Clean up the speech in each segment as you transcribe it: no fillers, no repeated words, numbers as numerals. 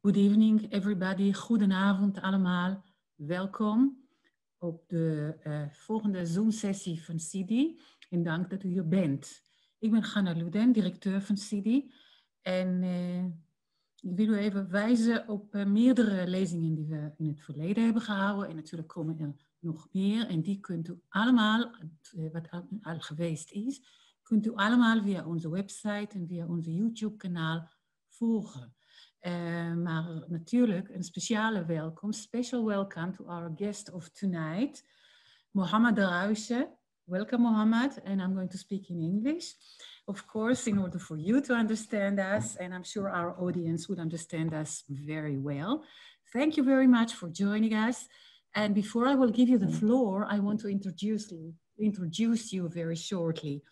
Good evening everybody, goedenavond allemaal. Welkom op de volgende Zoom-sessie van CIDI en dank dat u hier bent. Ik ben Hanna Luden, directeur van CIDI en ik wil u even wijzen op meerdere lezingen die we in het verleden hebben gehouden en natuurlijk komen er nog meer en die kunt u allemaal, wat al geweest is, kunt u allemaal via onze website en via onze YouTube-kanaal volgen. Maar natuurlijk een speciale welkom, special welcome to our guest of tonight, Mohammad Darawshe. Welcome, Mohammad, and I'm going to speak in English, of course, in order for you to understand us, and I'm sure our audience would understand us very well. Thank you very much for joining us. And before I will give you the floor, I want to introduce you very shortly.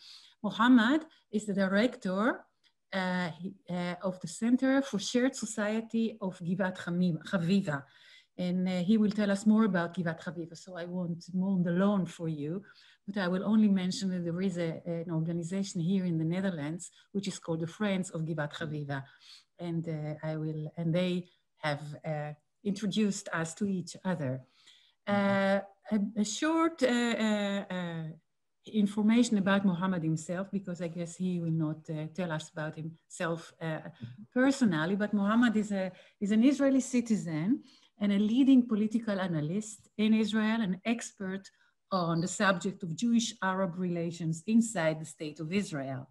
Mohammad is the director of the Center for Shared Society of Givat Haviva. And he will tell us more about Givat Haviva, so I won't mow the lawn for you, but I will only mention that there is an organization here in the Netherlands, which is called the Friends of Givat Haviva. And they have introduced us to each other. A short information about Mohammad himself, because I guess he will not tell us about himself personally, but Mohammad is an Israeli citizen and a leading political analyst in Israel, an expert on the subject of Jewish-Arab relations inside the state of Israel.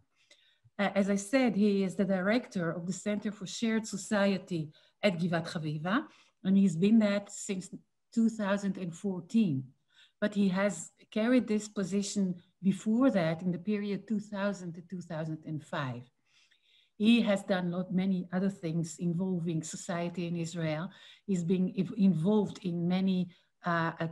As I said, he is the director of the Center for Shared Society at Givat Haviva, and he's been that since 2014. But he has carried this position before that in the period 2000 to 2005. He has done many other things involving society in Israel. He's been involved in many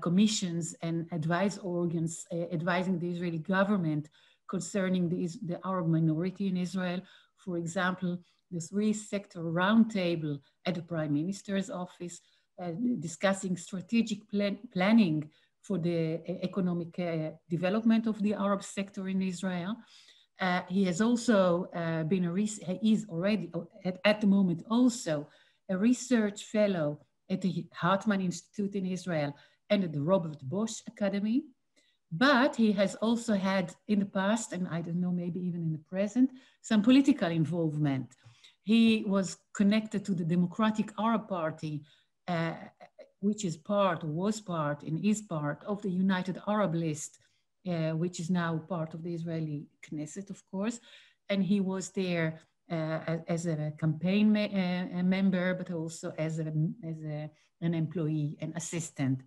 commissions and advice organs advising the Israeli government concerning the Arab minority in Israel. For example, the three-sector roundtable at the Prime Minister's office, discussing strategic planning for the economic development of the Arab sector in Israel. He has also been he is already at the moment also a research fellow at the Hartman Institute in Israel and at the Robert Bosch Academy. But he has also had in the past, and I don't know, maybe even in the present, some political involvement. He was connected to the Democratic Arab Party, which is was part of the United Arab List, which is now part of the Israeli Knesset, of course. And he was there as a campaign member, but also as an employee and assistant.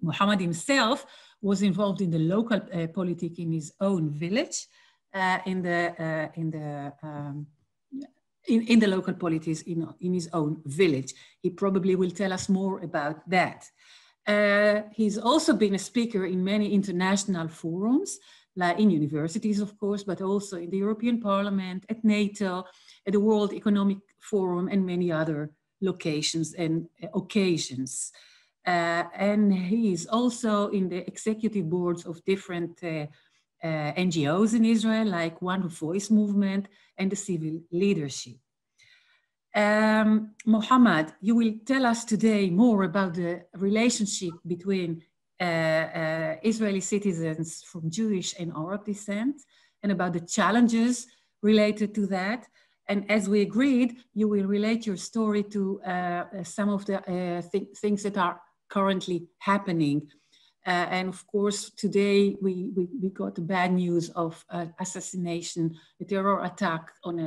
Mohammad himself was involved in the local politics in his own village, in the local politics in his own village. He probably will tell us more about that. He's also been a speaker in many international forums, like in universities, of course, but also in the European Parliament, at NATO, at the World Economic Forum, and many other locations and occasions. And he is also in the executive boards of different NGOs in Israel, like One Voice Movement and the Civil Leadership. Mohammad, you will tell us today more about the relationship between Israeli citizens from Jewish and Arab descent and about the challenges related to that. And as we agreed, you will relate your story to some of the things that are currently happening. And of course, today we got the bad news of assassination, a terror attack on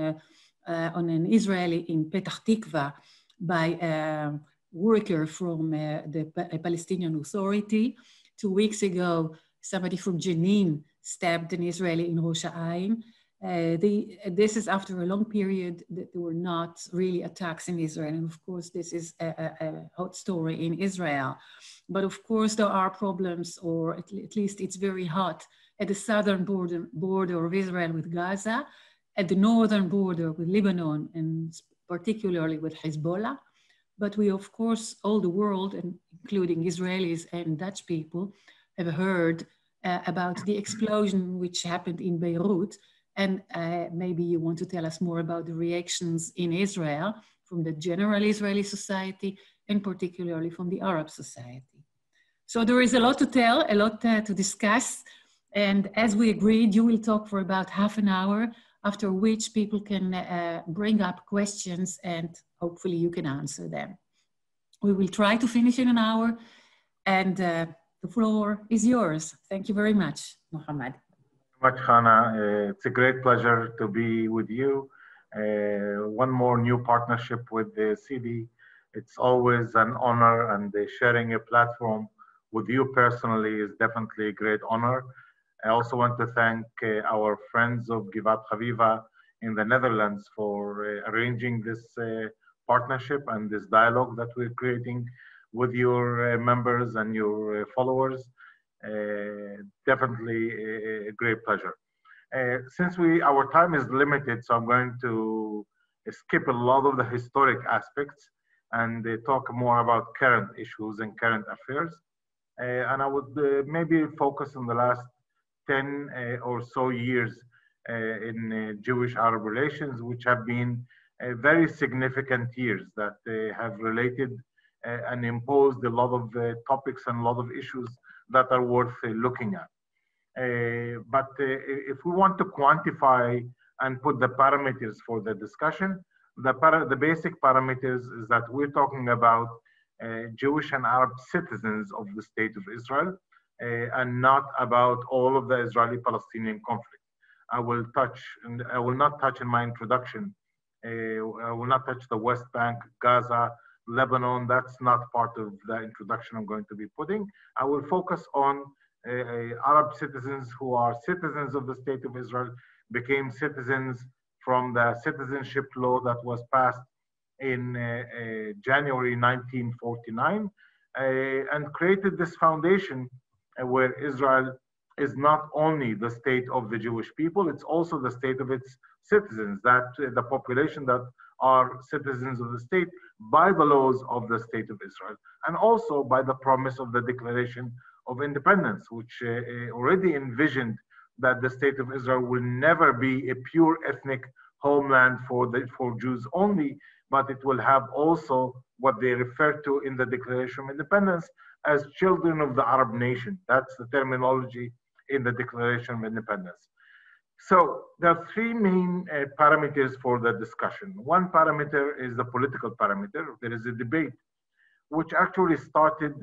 an Israeli in Petah Tikva by a worker from the Palestinian Authority. 2 weeks ago, somebody from Jenin stabbed an Israeli in Rosh Hashanah. This is after a long period that there were not really attacks in Israel. And of course, this is a hot story in Israel. But of course, there are problems, or at least it's very hot, at the southern border of Israel with Gaza, at the northern border with Lebanon, and particularly with Hezbollah. But we, of course, all the world, and including Israelis and Dutch people, have heard about the explosion which happened in Beirut And maybe you want to tell us more about the reactions in Israel from the general Israeli society and particularly from the Arab society. So there is a lot to tell, a lot to discuss. And as we agreed, you will talk for about half an hour, after which people can bring up questions and hopefully you can answer them. We will try to finish in an hour, and the floor is yours. Thank you very much, Mohammad. Thank you much, Hannah. It's a great pleasure to be with you. One more new partnership with the CIDI. It's always an honor, and sharing a platform with you personally is definitely a great honor. I also want to thank our friends of Givat Haviva in the Netherlands for arranging this partnership and this dialogue that we're creating with your members and your followers. Definitely a great pleasure. Since our time is limited, so I'm going to skip a lot of the historic aspects and talk more about current issues and current affairs. And I would maybe focus on the last 10 or so years in Jewish-Arab relations, which have been very significant years that have related and imposed a lot of topics and a lot of issues that are worth looking at. But if we want to quantify and put the parameters for the discussion, the basic parameters is that we're talking about Jewish and Arab citizens of the state of Israel, and not about all of the Israeli-Palestinian conflict. I will not touch in my introduction. I will not touch the West Bank, Gaza, Lebanon. That's not part of the introduction I'm going to be putting. I will focus on Arab citizens who are citizens of the state of Israel, became citizens from the citizenship law that was passed in January 1949, and created this foundation where Israel is not only the state of the Jewish people, it's also the state of its citizens, that the population that are citizens of the state by the laws of the state of Israel, and also by the promise of the Declaration of Independence, which already envisioned that the state of Israel will never be a pure ethnic homeland for Jews only, but it will have also what they refer to in the Declaration of Independence as children of the Arab nation. That's the terminology in the Declaration of Independence. So there are three main parameters for the discussion. One parameter is the political parameter. There is a debate which actually started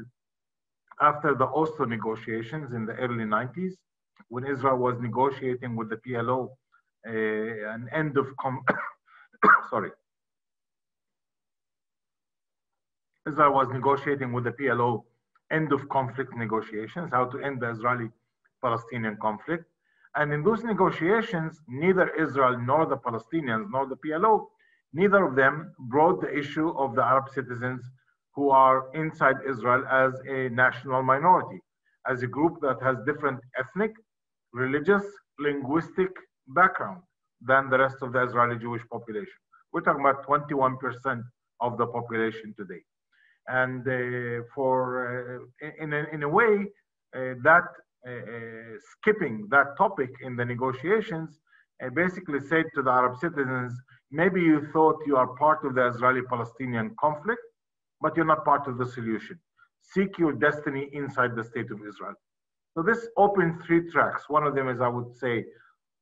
after the Oslo negotiations in the early 90s, when Israel was negotiating with the PLO an end of Israel was negotiating with the PLO end of conflict negotiations, how to end the Israeli-Palestinian conflict. And in those negotiations, neither Israel nor the Palestinians nor the PLO, neither of them brought the issue of the Arab citizens who are inside Israel as a national minority, as a group that has different ethnic, religious, linguistic background than the rest of the Israeli Jewish population. We're talking about 21% of the population today. And in a way, skipping that topic in the negotiations basically said to the Arab citizens, maybe you thought you are part of the Israeli-Palestinian conflict, but you're not part of the solution. Seek your destiny inside the state of Israel. So this opened three tracks. One of them is, I would say,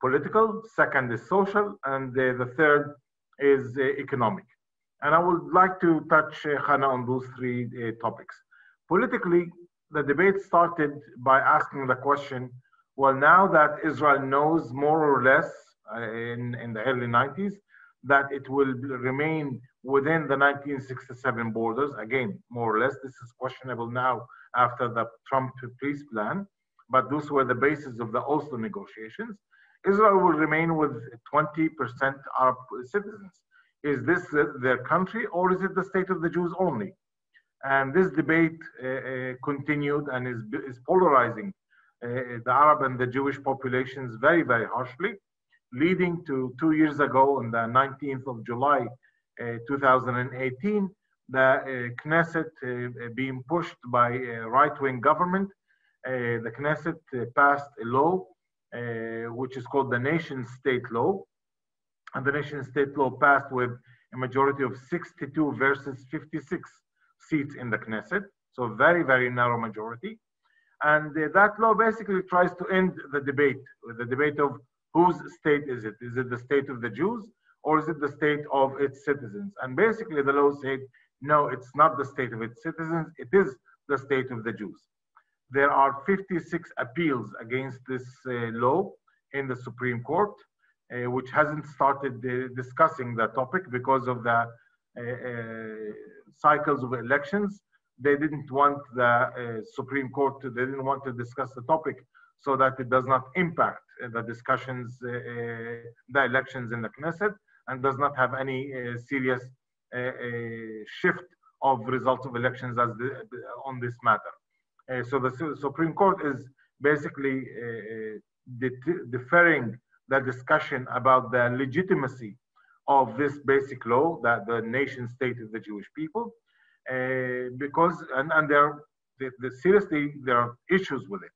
political, second is social, and the third is economic. And I would like to touch, Hannah, on those three topics. Politically, the debate started by asking the question, well, now that Israel knows more or less in the early 90s that it will remain within the 1967 borders, again, more or less, this is questionable now after the Trump peace plan, but those were the basis of the Oslo negotiations. Israel will remain with 20% Arab citizens. Is this their country, or is it the state of the Jews only? And this debate continued and is polarizing the Arab and the Jewish populations very, very harshly, leading to 2 years ago, on the 19th of July, 2018, the Knesset being pushed by a right-wing government. The Knesset passed a law which is called the nation-state law. And the nation-state law passed with a majority of 62 versus 56 seats in the Knesset. So a very, very narrow majority. And that law basically tries to end the debate of whose state is it? Is it the state of the Jews or is it the state of its citizens? And basically the law said, no, it's not the state of its citizens, it is the state of the Jews. There are 56 appeals against this law in the Supreme Court, which hasn't started discussing the topic because of the cycles of elections. They didn't want the Supreme Court they didn't want to discuss the topic so that it does not impact the discussions, the elections in the Knesset, and does not have any serious shift of results of elections on this matter. So the Supreme Court is basically deferring the discussion about the legitimacy of this basic law, that the nation state of the Jewish people, because seriously there are issues with it.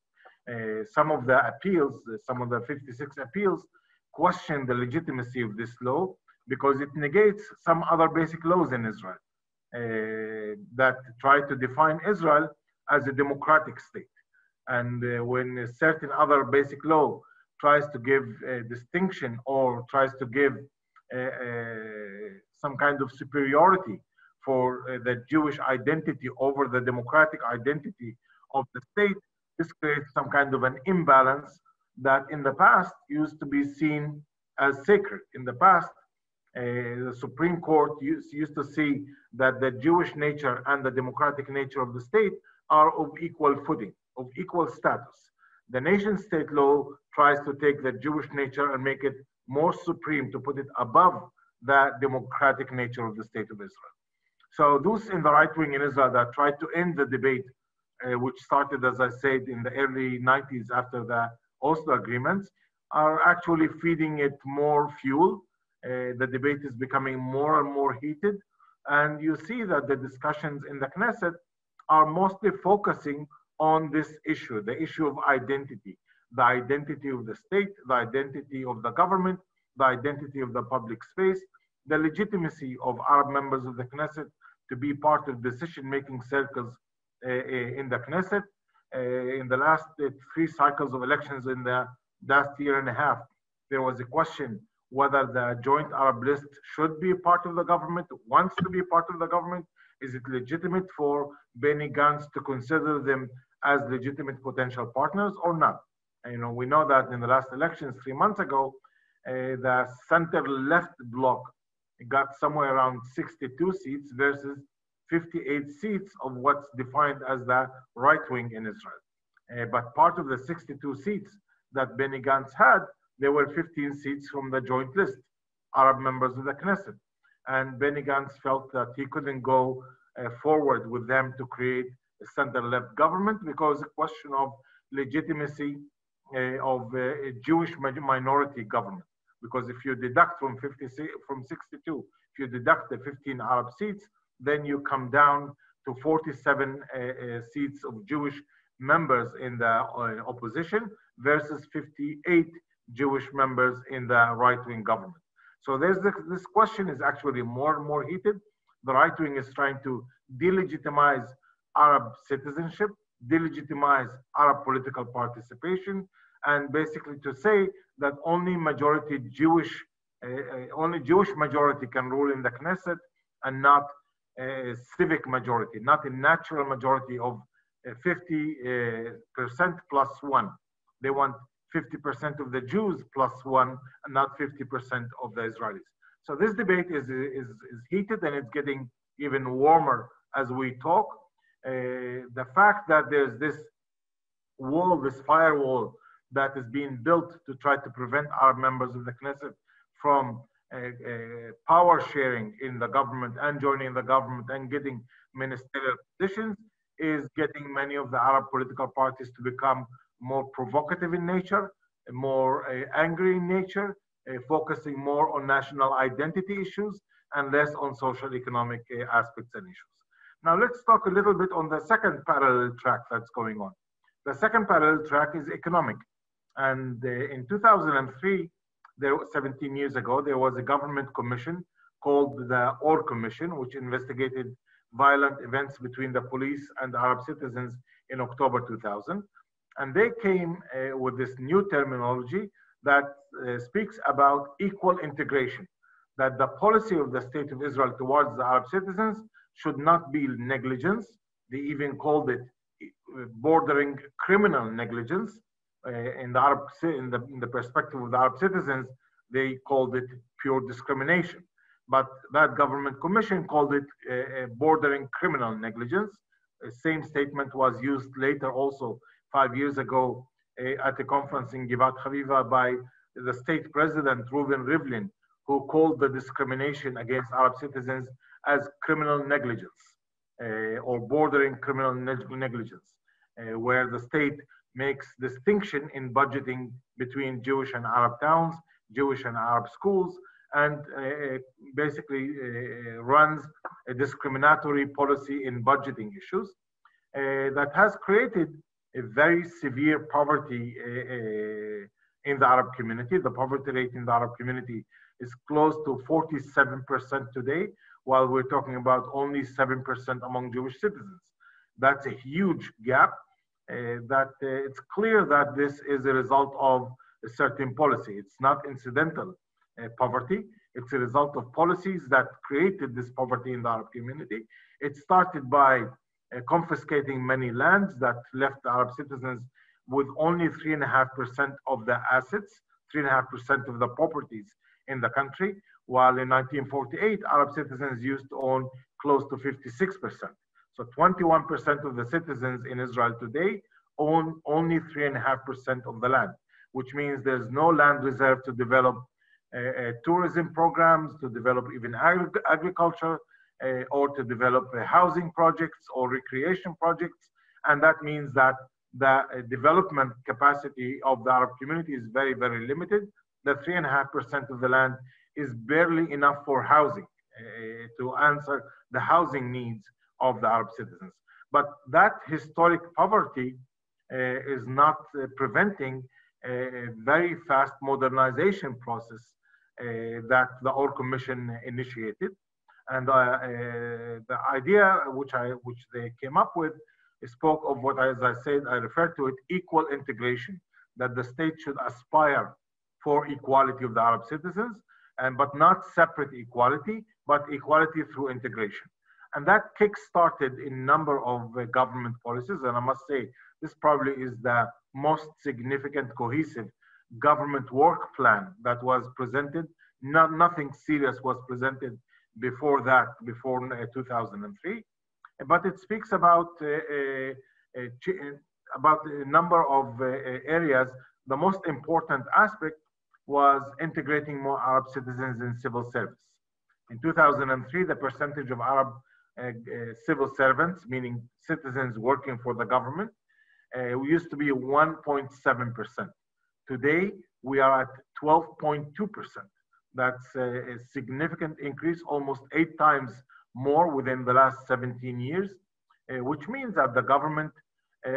Some of the appeals, some of the 56 appeals, question the legitimacy of this law because it negates some other basic laws in Israel that try to define Israel as a democratic state. And when a certain other basic law tries to give a distinction or tries to give some kind of superiority for the Jewish identity over the democratic identity of the state, this creates some kind of an imbalance that in the past used to be seen as sacred. In the past, the Supreme Court used to see that the Jewish nature and the democratic nature of the state are of equal footing, of equal status. The nation-state law tries to take the Jewish nature and make it more supreme, to put it above the democratic nature of the state of Israel. So those in the right wing in Israel that tried to end the debate, which started, as I said, in the early 90s after the Oslo agreements, are actually feeding it more fuel. The debate is becoming more and more heated. And you see that the discussions in the Knesset are mostly focusing on this issue, the issue of identity, the identity of the state, the identity of the government, the identity of the public space, the legitimacy of Arab members of the Knesset to be part of decision-making circles in the Knesset. In the last 3 cycles of elections in the last year and a half, there was a question whether the joint Arab list should be part of the government, wants to be part of the government. Is it legitimate for Benny Gantz to consider them as legitimate potential partners or not? And, we know that in the last elections 3 months ago, the center-left bloc got somewhere around 62 seats versus 58 seats of what's defined as the right wing in Israel. But part of the 62 seats that Benny Gantz had, there were 15 seats from the joint list, Arab members of the Knesset. And Benny Gantz felt that he couldn't go forward with them to create a center-left government because a question of legitimacy of a Jewish minority government. Because if you deduct from 62, if you deduct the 15 Arab seats, then you come down to 47 seats of Jewish members in the opposition versus 58 Jewish members in the right-wing government. So this question is actually more and more heated. The right wing is trying to delegitimize Arab citizenship, delegitimize Arab political participation, and basically to say that only Jewish majority can rule in the Knesset and not a civic majority, not a natural majority of 50% plus 1. They want 50% of the Jews plus 1 and not 50% of the Israelis. So this debate is heated and it's getting even warmer as we talk. The fact that there's this wall, this firewall that is being built to try to prevent our members of the Knesset from power sharing in the government and joining the government and getting ministerial positions is getting many of the Arab political parties to become more provocative in nature, more angry in nature, focusing more on national identity issues and less on social economic aspects and issues. Now let's talk a little bit on the second parallel track that's going on. The second parallel track is economic. And in 2003, 17 years ago, there was a government commission called the Or Commission, which investigated violent events between the police and Arab citizens in October 2000. And they came with this new terminology that speaks about equal integration, that the policy of the State of Israel towards the Arab citizens should not be negligence. They even called it bordering criminal negligence. In the perspective of the Arab citizens, they called it pure discrimination. But that government commission called it bordering criminal negligence. The same statement was used later also 5 years ago at a conference in Givat, Haviva, by the state president, Reuven Rivlin, who called the discrimination against Arab citizens as criminal negligence or bordering criminal negligence, where the state makes distinction in budgeting between Jewish and Arab towns, Jewish and Arab schools, and basically runs a discriminatory policy in budgeting issues that has created a very severe poverty in the Arab community. The poverty rate in the Arab community is close to 47% today, while we're talking about only 7% among Jewish citizens. That's a huge gap. It's clear that this is a result of a certain policy. It's not incidental poverty. It's a result of policies that created this poverty in the Arab community. It started by confiscating many lands that left the Arab citizens with only 3.5% of the assets, 3.5% of the properties in the country, while in 1948, Arab citizens used to own close to 56%. So 21% of the citizens in Israel today own only 3.5% of the land, which means there's no land reserve to develop tourism programs, to develop even agriculture, or to develop housing projects or recreation projects. And that means that the development capacity of the Arab community is very, very limited. The 3.5% of the land is barely enough for housing, to answer the housing needs of the Arab citizens. But that historic poverty is not preventing a very fast modernization process that the Or Commission initiated. And the idea which they came up with spoke of what, as I said, I referred to it, equal integration, that the state should aspire for equality of the Arab citizens, but not separate equality, but equality through integration. And that kick-started a number of government policies. And I must say, this probably is the most significant cohesive government work plan that was presented. Nothing serious was presented before that, before 2003. But it speaks about a number of areas. The most important aspect was integrating more Arab citizens in civil service. In 2003, the percentage of Arab civil servants, meaning citizens working for the government, we used to be 1.7%. Today, we are at 12.2%. That's a significant increase, almost 8 times more within the last 17 years, which means that the government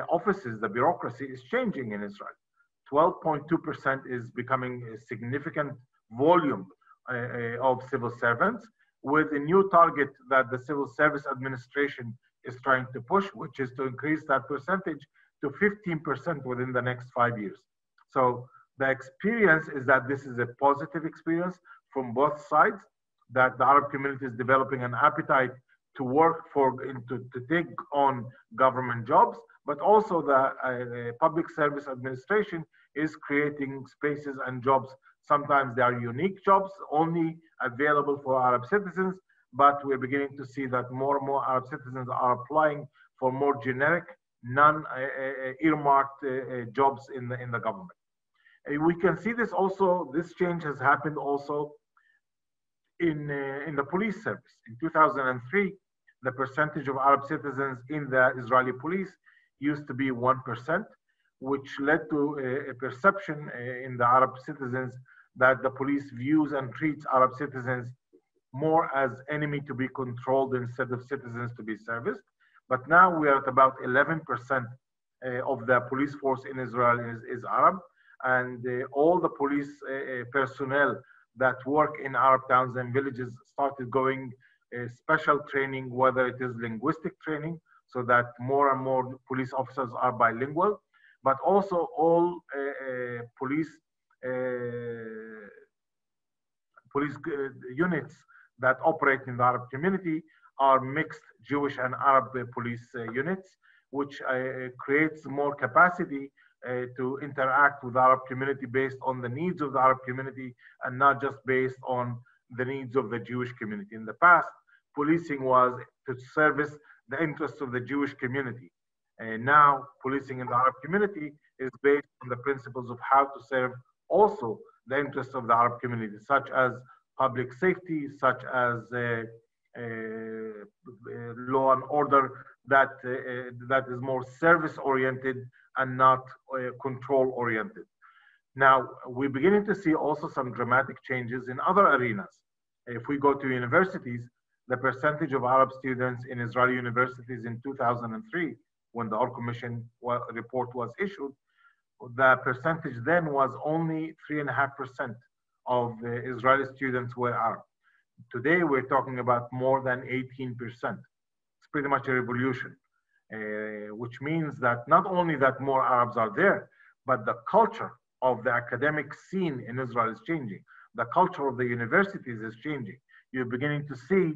offices, the bureaucracy is changing in Israel. 12.2% is becoming a significant volume of civil servants, with a new target that the Civil Service Administration is trying to push, which is to increase that percentage to 15% within the next 5 years. So the experience is that this is a positive experience from both sides, that the Arab community is developing an appetite to work to take on government jobs, but also the public service administration is creating spaces and jobs. Sometimes they are unique jobs only available for Arab citizens, but we're beginning to see that more and more Arab citizens are applying for more generic, non-earmarked jobs in the government. We can see this also, this change has happened also in the police service. In 2003, the percentage of Arab citizens in the Israeli police used to be 1%, which led to a perception in the Arab citizens that the police views and treats Arab citizens more as enemy to be controlled instead of citizens to be serviced. But now we are at about 11% of the police force in Israel is Arab. and all the police personnel that work in Arab towns and villages started going special training, whether it is linguistic training, so that more and more police officers are bilingual, but also all police units that operate in the Arab community are mixed Jewish and Arab police units, which creates more capacity to interact with the Arab community based on the needs of the Arab community and not just based on the needs of the Jewish community. In the past, policing was to service the interests of the Jewish community. And now policing in the Arab community is based on the principles of how to serve also the interests of the Arab community, such as public safety, such as law and order that is more service oriented and not control oriented. Now, we're beginning to see also some dramatic changes in other arenas. If we go to universities, the percentage of Arab students in Israeli universities in 2003, when the Or Commission report was issued, the percentage then was only 3.5% of the Israeli students were Arab. Today, we're talking about more than 18%. It's pretty much a revolution, which means that not only that more Arabs are there, but the culture of the academic scene in Israel is changing. The culture of the universities is changing. You're beginning to see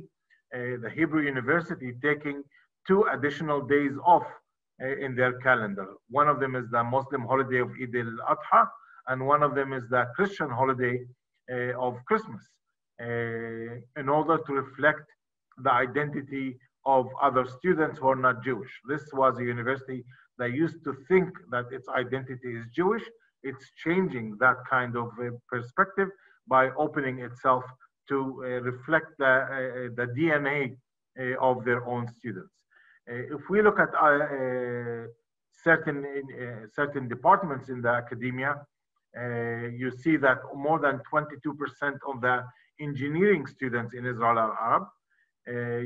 the Hebrew University taking 2 additional days off in their calendar. One of them is the Muslim holiday of Eid al-Adha, and one of them is the Christian holiday of Christmas, in order to reflect the identity of other students who are not Jewish. This was a university that used to think that its identity is Jewish. It's changing that kind of perspective by opening itself to reflect the DNA of their own students. If we look at certain departments in the academia, you see that more than 22% of the engineering students in Israel are Arab.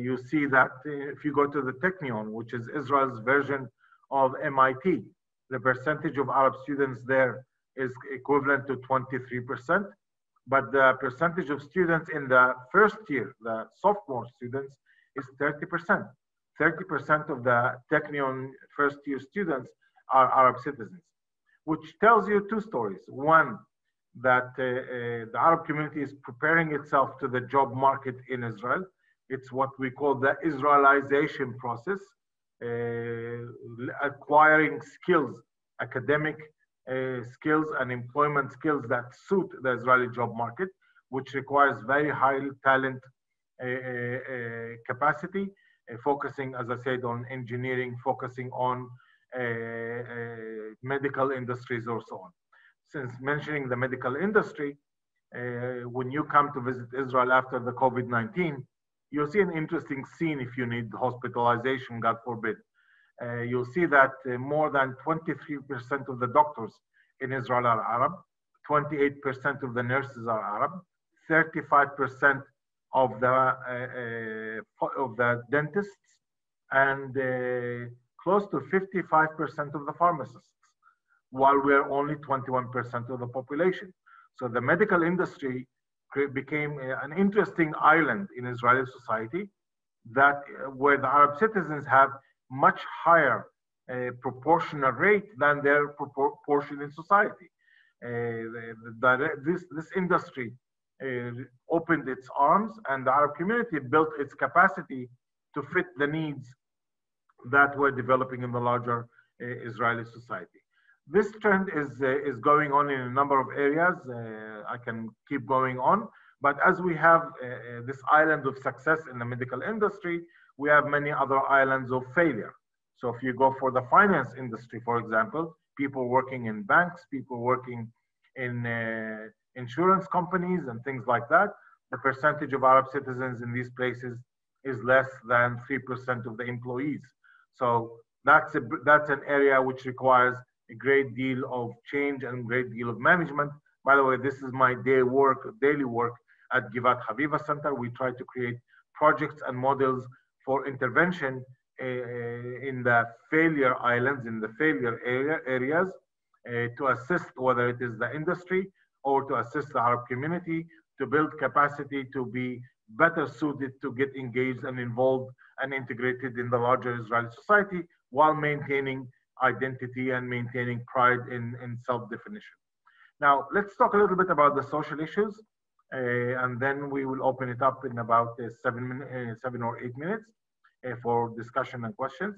You see that if you go to the Technion, which is Israel's version of MIT, the percentage of Arab students there is equivalent to 23%. But the percentage of students in the first year, the sophomore students, is 30%. 30% of the Technion first year students are Arab citizens, which tells you 2 stories. One, that the Arab community is preparing itself to the job market in Israel. It's what we call the Israelization process, acquiring skills, academic skills and employment skills that suit the Israeli job market, which requires very high talent capacity, focusing, as I said, on engineering, focusing on medical industries or so on. Since mentioning the medical industry, when you come to visit Israel after the COVID-19, you'll see an interesting scene if you need hospitalization, God forbid. You'll see that more than 23% of the doctors in Israel are Arab, 28% of the nurses are Arab, 35% of the dentists, and close to 55% of the pharmacists, while we're only 21% of the population. So the medical industry became an interesting island in Israeli society that where the Arab citizens have much higher proportional rate than their proportion in society. This industry opened its arms, and the Arab community built its capacity to fit the needs that were developing in the larger Israeli society. This trend is going on in a number of areas. I can keep going on, but as we have this island of success in the medical industry, we have many other islands of failure. So if you go for the finance industry, for example, people working in banks, people working in insurance companies and things like that, the percentage of Arab citizens in these places is less than 3% of the employees. So that's an area which requires a great deal of change and a great deal of management. By the way, this is my daily work at Givat Haviva Center. We try to create projects and models for intervention in the failure islands, in the failure areas, to assist, whether it is the industry or to assist the Arab community to build capacity to be better suited to get engaged and involved and integrated in the larger Israeli society while maintaining identity and maintaining pride in self-definition. Now, let's talk a little bit about the social issues, and then we will open it up in about 7 or 8 minutes for discussion and questions.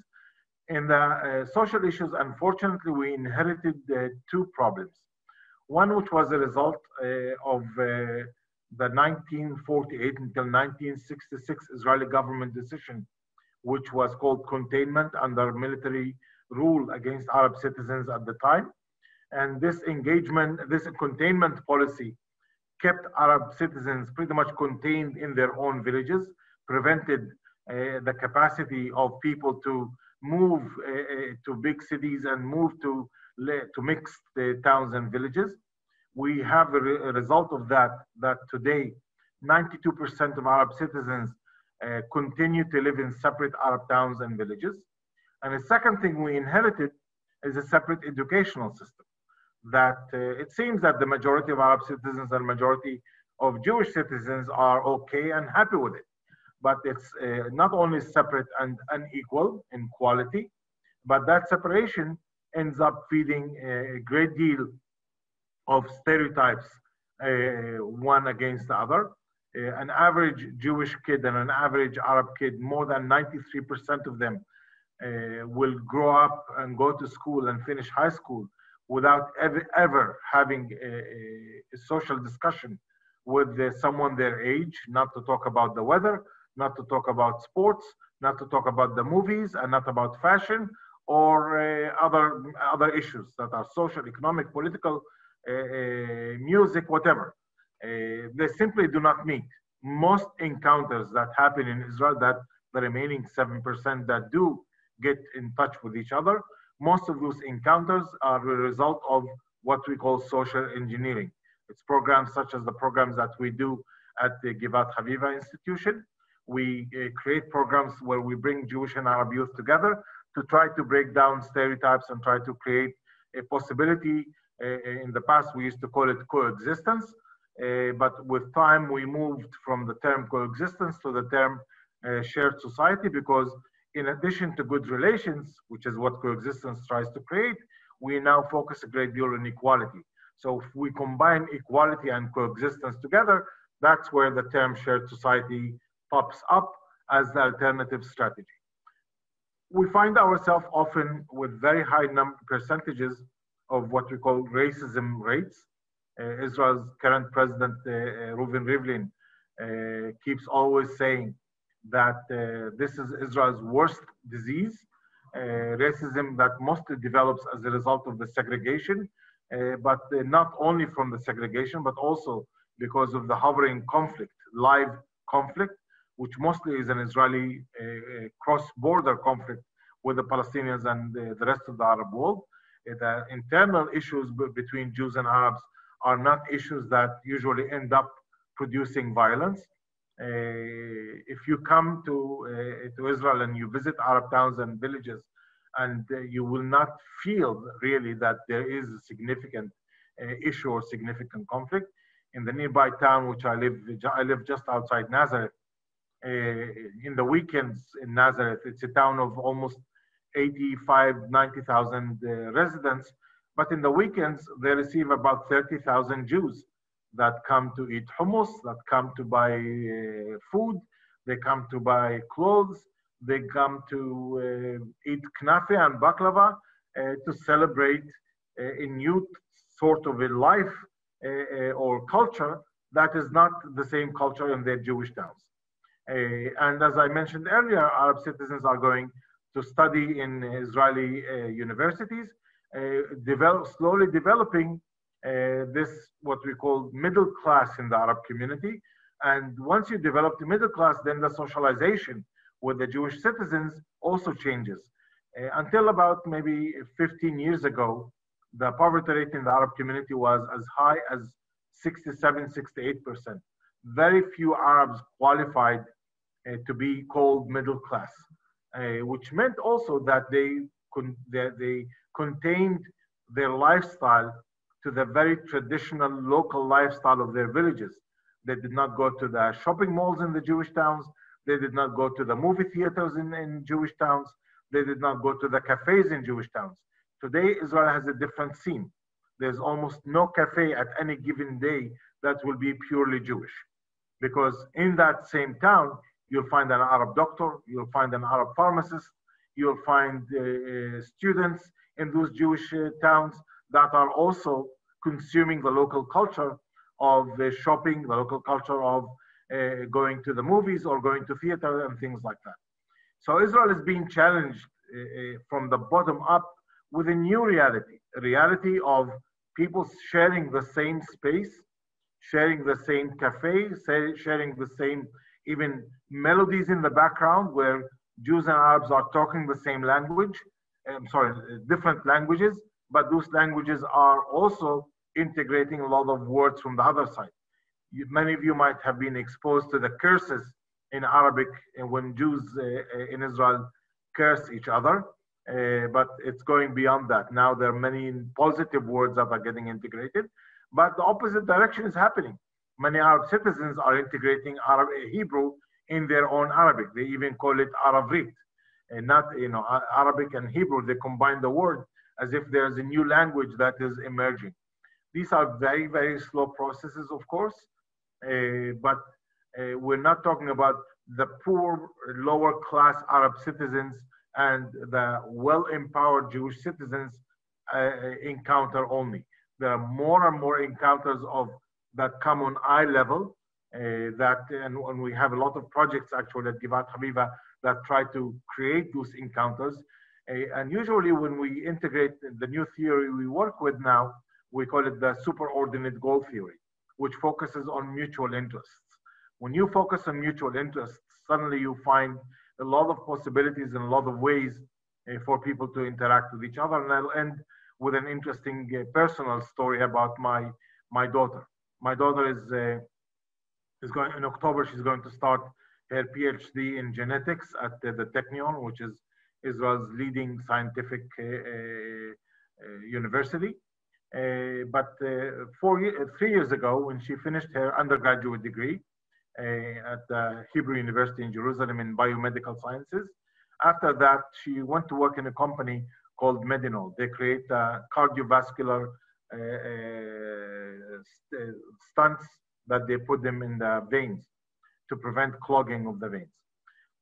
In the social issues, unfortunately, we inherited two problems. One, which was a result of the 1948 until 1966 Israeli government decision, which was called containment under military rule against Arab citizens at the time. And this engagement, this containment policy kept Arab citizens pretty much contained in their own villages, prevented the capacity of people to move to big cities and move to mixed towns and villages. We have a result of that today, 92% of Arab citizens continue to live in separate Arab towns and villages. And the second thing we inherited is a separate educational system. That it seems that the majority of Arab citizens and majority of Jewish citizens are okay and happy with it. But it's not only separate and unequal in quality, but that separation ends up feeding a great deal of stereotypes, one against the other. An average Jewish kid and an average Arab kid, more than 93% of them will grow up and go to school and finish high school without ever having a social discussion with someone their age, not to talk about the weather, not to talk about sports, not to talk about the movies, and not about fashion or other issues that are social, economic, political, music, whatever. They simply do not meet. Most encounters that happen in Israel, that the remaining 7% that do get in touch with each other, most of those encounters are a result of what we call social engineering. It's programs such as the programs that we do at the Givat Haviva institution. We create programs where we bring Jewish and Arab youth together to try to break down stereotypes and try to create a possibility. In the past, we used to call it coexistence, but with time, we moved from the term coexistence to the term shared society, because in addition to good relations, which is what coexistence tries to create, we now focus a great deal on equality. So if we combine equality and coexistence together, that's where the term shared society pops up as the alternative strategy. We find ourselves often with very high percentages of what we call racism rates. Israel's current president, Reuven Rivlin, keeps always saying that this is Israel's worst disease, racism that mostly develops as a result of the segregation, but not only from the segregation, but also because of the hovering conflict, live conflict, which mostly is an Israeli cross-border conflict with the Palestinians and the rest of the Arab world. The internal issues between Jews and Arabs are not issues that usually end up producing violence. If you come to Israel and you visit Arab towns and villages, and you will not feel really that there is a significant issue or significant conflict. In the nearby town, which I live just outside Nazareth. In the weekends in Nazareth, it's a town of almost 90,000 residents. But in the weekends, they receive about 30,000 Jews that come to eat hummus, that come to buy food, they come to buy clothes, they come to eat knafe and baklava to celebrate a new sort of a life or culture that is not the same culture in their Jewish towns. And as I mentioned earlier, Arab citizens are going to study in Israeli universities, slowly developing this, what we call middle class in the Arab community. And once you develop the middle class, then the socialization with the Jewish citizens also changes. Until about maybe 15 years ago, the poverty rate in the Arab community was as high as 67, 68%. Very few Arabs qualified to be called middle class, which meant also that they contained their lifestyle to the very traditional local lifestyle of their villages. They did not go to the shopping malls in the Jewish towns. They did not go to the movie theaters in Jewish towns. They did not go to the cafes in Jewish towns. Today, Israel has a different scene. There's almost no cafe at any given day that will be purely Jewish. Because in that same town, you'll find an Arab doctor, you'll find an Arab pharmacist, you'll find students in those Jewish towns that are also consuming the local culture of shopping, the local culture of going to the movies or going to theater and things like that. So Israel is being challenged from the bottom up with a new reality, a reality of people sharing the same space, sharing the same cafe, sharing the same even melodies in the background where Jews and Arabs are talking the same language, different languages, but those languages are also integrating a lot of words from the other side. Many of you might have been exposed to the curses in Arabic when Jews in Israel curse each other, but it's going beyond that. Now there are many positive words that are getting integrated, but the opposite direction is happening. Many Arab citizens are integrating Hebrew in their own Arabic. They even call it Arabrit, and not Arabic and Hebrew. They combine the word as if there's a new language that is emerging. These are very, very slow processes, of course, but we're not talking about the poor, lower class Arab citizens and the well-empowered Jewish citizens encounter only. There are more and more encounters of that come on eye level, and we have a lot of projects actually at Givat Haviva that try to create those encounters. And usually when we integrate the new theory we work with now, we call it the superordinate goal theory, which focuses on mutual interests. When you focus on mutual interests, suddenly you find a lot of possibilities and a lot of ways for people to interact with each other. And I'll end with an interesting personal story about my daughter. My daughter is going in October. She's going to start her PhD in genetics at the Technion, which is Israel's leading scientific university. But 3 years ago, when she finished her undergraduate degree at the Hebrew University in Jerusalem in biomedical sciences, after that, she went to work in a company called Medinol. They create cardiovascular stunts that they put them in the veins to prevent clogging of the veins.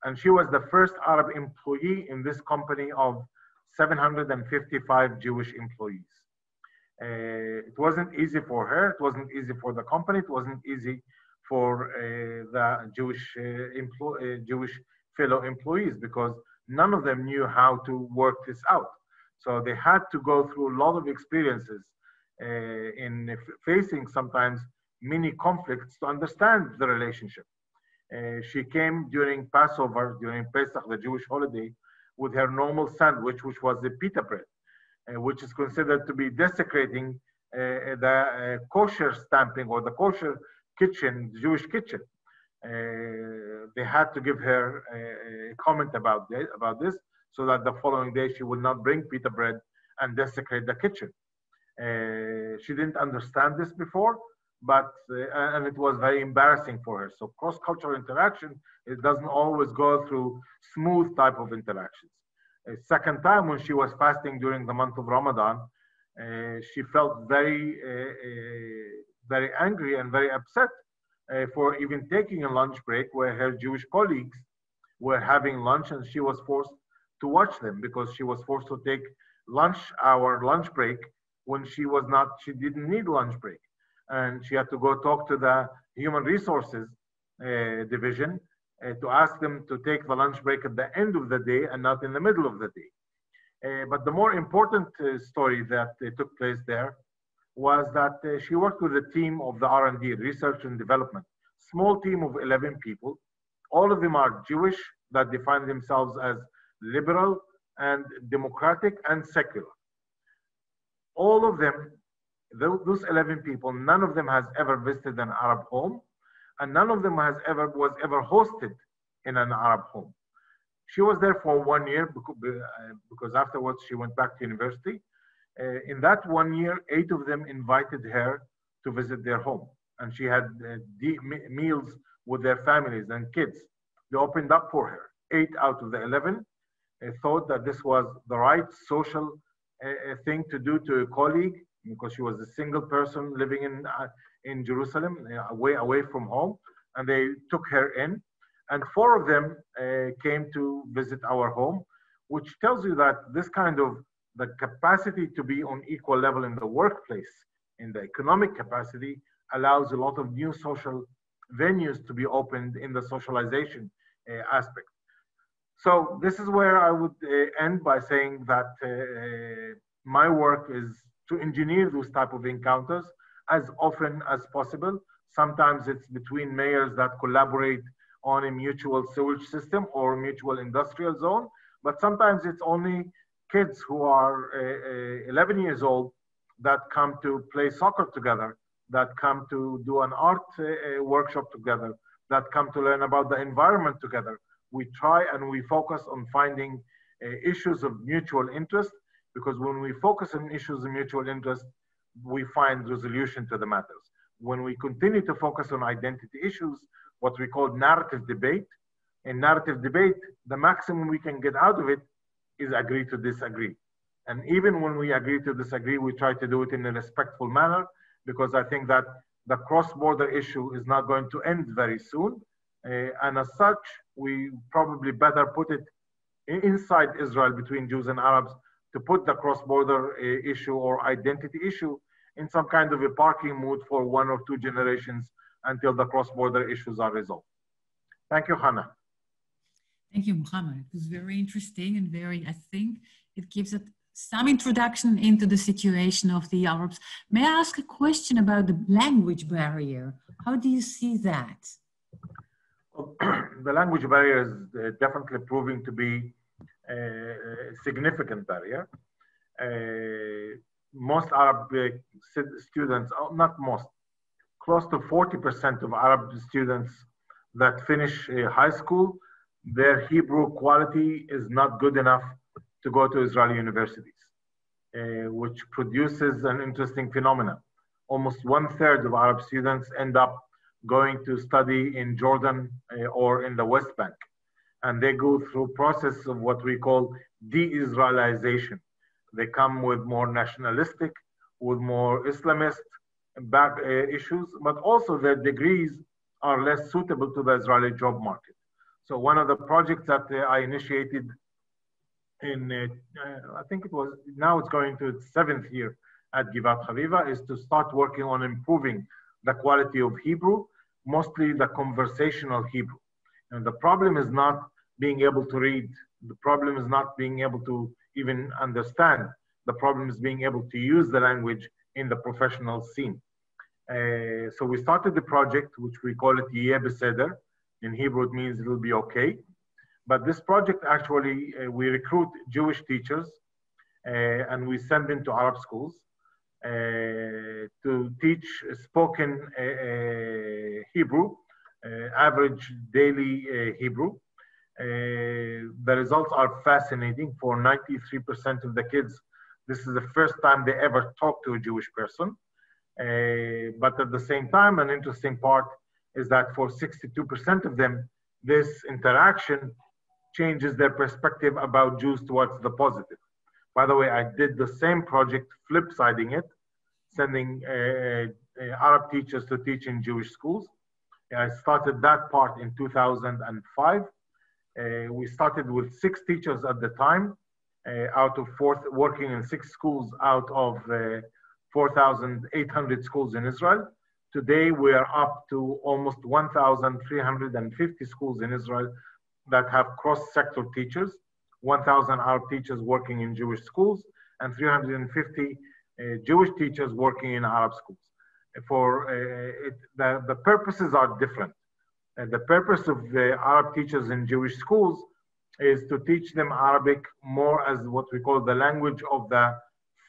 And she was the first Arab employee in this company of 755 Jewish employees. It wasn't easy for her. It wasn't easy for the company. It wasn't easy for the Jewish fellow employees because none of them knew how to work this out. So they had to go through a lot of experiences in facing sometimes many conflicts to understand the relationship. She came during Passover, during Pesach, the Jewish holiday, with her normal sandwich, which was the pita bread, which is considered to be desecrating the kosher stamping or the kosher kitchen, the Jewish kitchen. They had to give her a comment about this so that the following day she would not bring pita bread and desecrate the kitchen. She didn't understand this before, but and it was very embarrassing for her. So cross-cultural interaction, it doesn't always go through smooth type of interactions. A second time when she was fasting during the month of Ramadan, she felt very angry and very upset for even taking a lunch break where her Jewish colleagues were having lunch and she was forced to watch them because she was forced to take lunch break when she didn't need lunch break. And she had to go talk to the human resources division to ask them to take the lunch break at the end of the day and not in the middle of the day. But the more important story that took place there was that she worked with a team of the R&D, research and development, small team of 11 people. All of them are Jewish that define themselves as liberal and democratic and secular. All of them, those 11 people, none of them has ever visited an Arab home, and none of them was ever hosted in an Arab home. She was there for 1 year because afterwards she went back to university. In that 1 year, 8 of them invited her to visit their home. And she had meals with their families and kids. They opened up for her. 8 out of the 11 thought that this was the right social thing to do to a colleague, because she was a single person living in Jerusalem, away from home, and they took her in. And 4 of them came to visit our home, which tells you that this kind of the capacity to be on equal level in the workplace, in the economic capacity, allows a lot of new social venues to be opened in the socialization aspect. So this is where I would end by saying that my work is to engineer those type of encounters as often as possible. Sometimes it's between mayors that collaborate on a mutual sewage system or mutual industrial zone, but sometimes it's only kids who are 11 years old that come to play soccer together, that come to do an art workshop together, that come to learn about the environment together. We try and we focus on finding issues of mutual interest, because when we focus on issues of mutual interest, we find resolution to the matters. When we continue to focus on identity issues, what we call narrative debate, in narrative debate, the maximum we can get out of it is agree to disagree. And even when we agree to disagree, we try to do it in a respectful manner, because I think that the cross-border issue is not going to end very soon. And as such, we probably better put it inside Israel between Jews and Arabs, to put the cross-border issue or identity issue in some kind of a parking mood for 1 or 2 generations until the cross-border issues are resolved. Thank you, Hannah. Thank you, Mohammad. It was very interesting and I think it gives it some introduction into the situation of the Arabs. May I ask a question about the language barrier? How do you see that? Well, the language barrier is definitely proving to be a significant barrier. Most Arab students, not most, close to 40% of Arab students that finish high school, their Hebrew quality is not good enough to go to Israeli universities, which produces an interesting phenomenon. Almost 1/3 of Arab students end up going to study in Jordan or in the West Bank. And they go through a process of what we call de-Israelization. They come with more nationalistic, with more Islamist issues, but also their degrees are less suitable to the Israeli job market. So one of the projects that I initiated in, I think it was, now it's going to its 7th year at Givat Haviva, is to start working on improving the quality of Hebrew, mostly the conversational Hebrew. And the problem is not being able to read. The problem is not being able to even understand. The problem is being able to use the language in the professional scene. So we started the project, which we call it Yeh Beseder. In Hebrew, it means it'll be okay. But this project actually, we recruit Jewish teachers and we send them to Arab schools to teach spoken Hebrew, average daily Hebrew. The results are fascinating. For 93% of the kids, this is the first time they ever talk to a Jewish person. But at the same time, an interesting part is that for 62% of them, this interaction changes their perspective about Jews towards the positive. By the way, I did the same project, flip-siding it, sending Arab teachers to teach in Jewish schools. I started that part in 2005. We started with 6 teachers at the time, out of working in 6 schools out of 4,800 schools in Israel. Today, we are up to almost 1,350 schools in Israel that have cross-sector teachers, 1,000 Arab teachers working in Jewish schools, and 350 Jewish teachers working in Arab schools. The purposes are different. And the purpose of the Arab teachers in Jewish schools is to teach them Arabic more as what we call the language of the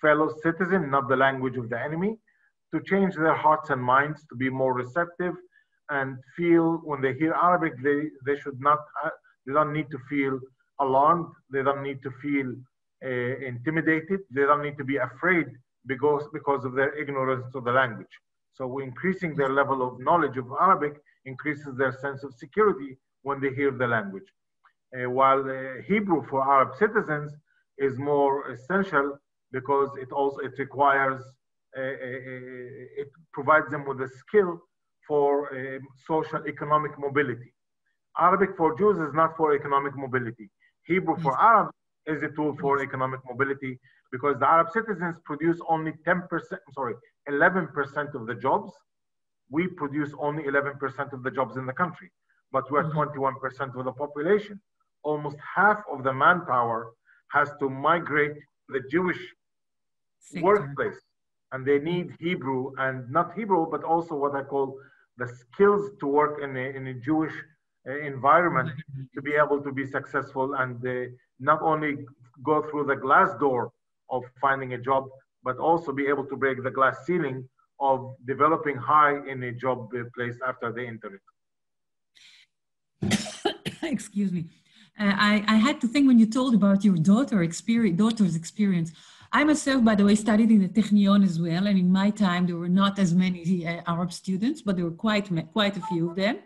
fellow citizen, not the language of the enemy, to change their hearts and minds to be more receptive and feel when they hear Arabic, they don't need to feel alarmed. They don't need to feel intimidated. They don't need to be afraid because of their ignorance of the language. So increasing their level of knowledge of Arabic increases their sense of security when they hear the language. While Hebrew for Arab citizens is more essential because it requires, it provides them with a skill for social economic mobility. Arabic for Jews is not for economic mobility. Hebrew for Arabs is a tool for economic mobility because the Arab citizens produce only 11% of the jobs. We produce only 11% of the jobs in the country, but we're 21% of the population. Almost half of the manpower has to migrate to the Jewish workplace, and they need Hebrew, and not Hebrew, but also what I call the skills to work in a Jewish environment to be able to be successful and not only go through the glass door of finding a job, but also be able to break the glass ceiling of developing high in a job place after they enter it. Excuse me. I had to think when you told about your daughter's experience. I myself, by the way, studied in the Technion as well. And in my time, there were not as many Arab students, but there were quite a few of them.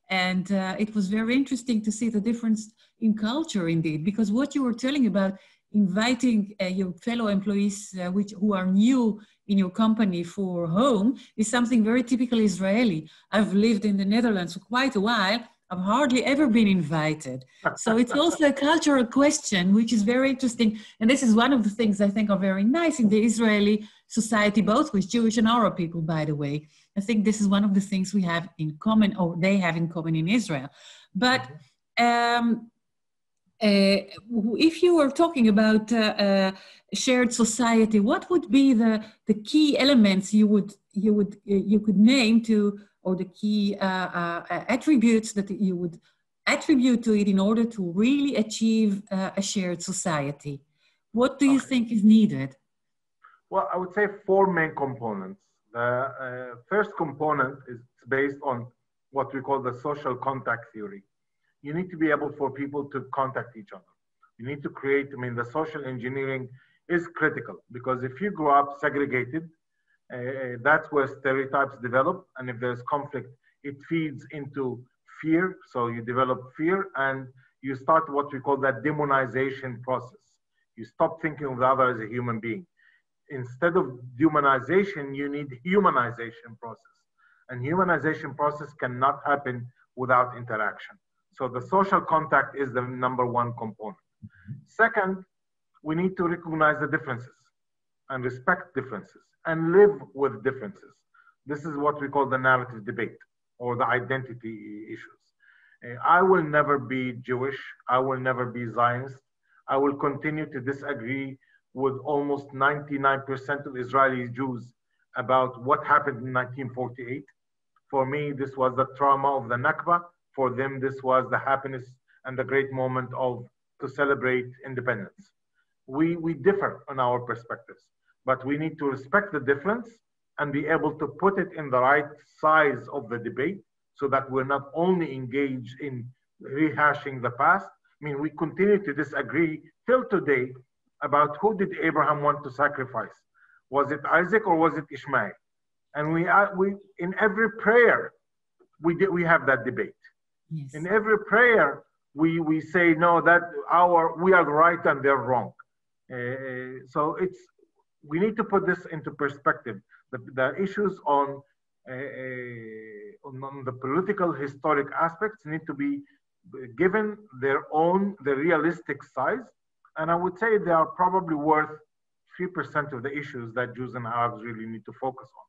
And it was very interesting to see the difference in culture indeed, because what you were telling about inviting your fellow employees who are new in your company for home is something very typically Israeli. I've lived in the Netherlands for quite a while. I've hardly ever been invited. So it's also a cultural question, which is very interesting. And this is one of the things I think are very nice in the Israeli society, both with Jewish and Arab people, by the way. I think this is one of the things we have in common, or they have in common in Israel. But if you were talking about shared society, what would be the key elements you could name to, or the key attributes that you would attribute to it in order to really achieve a shared society? What do you think is needed? Well, I would say 4 main components. The first component is based on what we call the social contact theory. You need to be able for people to contact each other. You need to create, the social engineering is critical because if you grow up segregated, that's where stereotypes develop. And if there's conflict, it feeds into fear. So you develop fear and you start what we call that demonization process. You stop thinking of the other as a human being. Instead of demonization, you need humanization process. And humanization process cannot happen without interaction. So the social contact is the number 1 component. Second, we need to recognize the differences and respect differences and live with differences. This is what we call the narrative debate or the identity issues. I will never be Jewish. I will never be Zionist. I will continue to disagree with almost 99% of Israeli Jews about what happened in 1948. For me, this was the trauma of the Nakba. For them, this was the happiness and the great moment to celebrate independence. We differ on our perspectives, but we need to respect the difference and be able to put it in the right size of the debate so that we're not only engaged in rehashing the past. We continue to disagree till today about who did Abraham want to sacrifice. Was it Isaac or was it Ishmael? And we in every prayer, we have that debate. Yes. In every prayer, we say, no, that we are right and they're wrong. So we need to put this into perspective. The issues on the political historic aspects need to be given the realistic size. And I would say they are probably worth 3% of the issues that Jews and Arabs really need to focus on.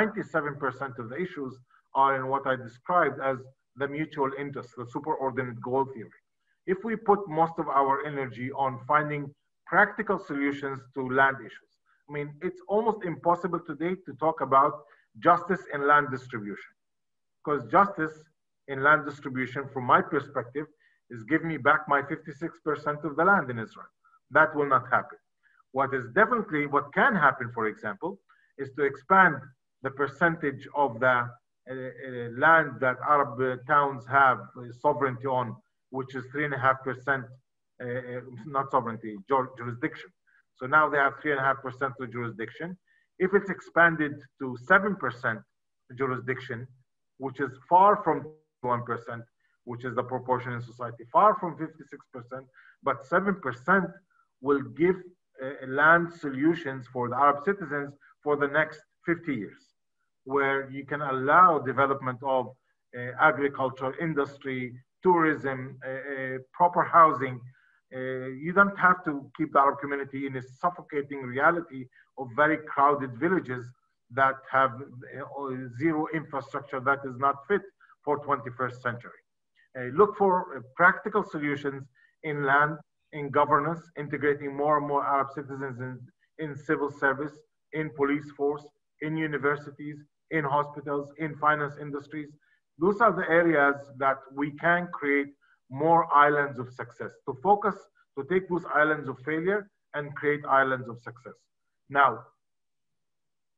97% of the issues are in what I described as the mutual interest, the superordinate goal theory. If we put most of our energy on finding practical solutions to land issues, it's almost impossible today to talk about justice in land distribution, because justice in land distribution, from my perspective, is give me back my 56% of the land in Israel. That will not happen. What can happen, for example, is to expand the percentage of the land that Arab towns have sovereignty on, which is 3.5% not sovereignty, jurisdiction. So now they have 3.5% of jurisdiction. If it's expanded to 7% jurisdiction, which is far from 1%, which is the proportion in society, far from 56%, but 7% will give land solutions for the Arab citizens for the next 50 years, where you can allow development of agriculture, industry, tourism, proper housing. You don't have to keep the Arab community in a suffocating reality of very crowded villages that have zero infrastructure that is not fit for 21st century. Look for practical solutions in land, in governance, integrating more and more Arab citizens in civil service, in police force, in universities, in hospitals, in finance industries. Those are the areas that we can create more islands of success, to focus, to take those islands of failure and create islands of success. Now,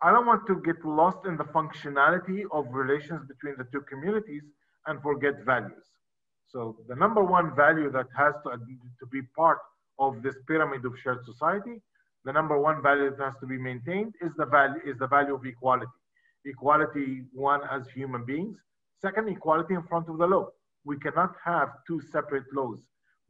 I don't want to get lost in the functionality of relations between the two communities and forget values. So the number one value that has to be part of this pyramid of shared society, the number one value that has to be maintained is the value of equality. Equality, one, as human beings. Second, equality in front of the law. We cannot have two separate laws.